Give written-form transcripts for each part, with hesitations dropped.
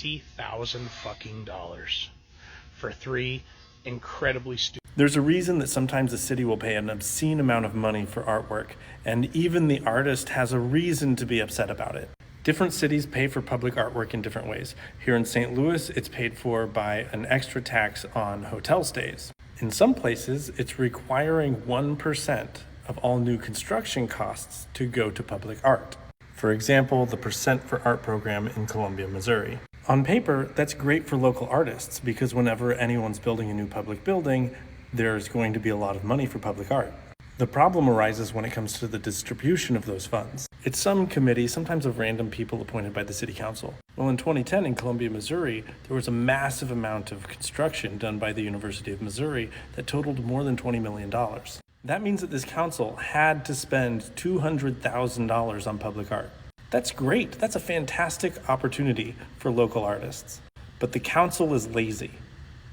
$20,000 fucking dollars for three incredibly stupid. There's a reason that sometimes a city will pay an obscene amount of money for artwork, and even the artist has a reason to be upset about it. Different cities pay for public artwork in different ways. Here in St. Louis, it's paid for by an extra tax on hotel stays. In some places, it's requiring 1% of all new construction costs to go to public art. For example, the Percent for Art program in Columbia, Missouri. On paper, that's great for local artists because whenever anyone's building a new public building, there's going to be a lot of money for public art. The problem arises when it comes to the distribution of those funds. It's some committee, sometimes of random people appointed by the city council. Well, in 2010 in Columbia, Missouri, there was a massive amount of construction done by the University of Missouri that totaled more than $20 million. That means that this council had to spend $200,000 on public art. That's great. That's a fantastic opportunity for local artists. But the council is lazy.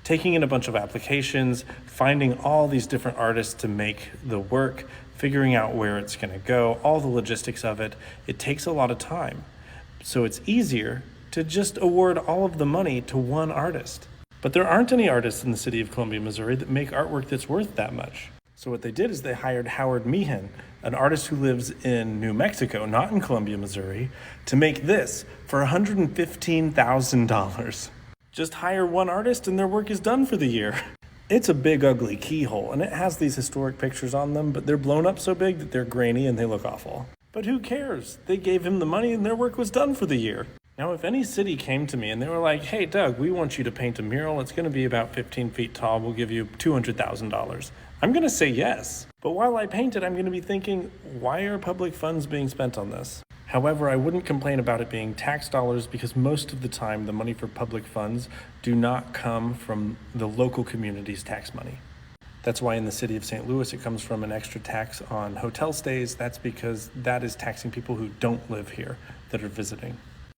Taking in a bunch of applications, finding all these different artists to make the work, figuring out where it's going to go, all the logistics of it, it takes a lot of time. So it's easier to just award all of the money to one artist. But there aren't any artists in the city of Columbia, Missouri that make artwork that's worth that much. So what they did is they hired Howard Meehan, an artist who lives in New Mexico, not in Columbia, Missouri, to make this for $115,000. Just hire one artist and their work is done for the year. It's a big ugly keyhole and it has these historic pictures on them, but they're blown up so big that they're grainy and they look awful. But who cares? They gave him the money and their work was done for the year. Now, if any city came to me and they were like, hey, Doug, we want you to paint a mural. It's going to be about 15 feet tall. We'll give you $200,000. I'm going to say yes. But while I paint it, I'm going to be thinking, why are public funds being spent on this? However, I wouldn't complain about it being tax dollars because most of the time the money for public funds do not come from the local community's tax money. That's why in the city of St. Louis it comes from an extra tax on hotel stays. That's because that is taxing people who don't live here that are visiting.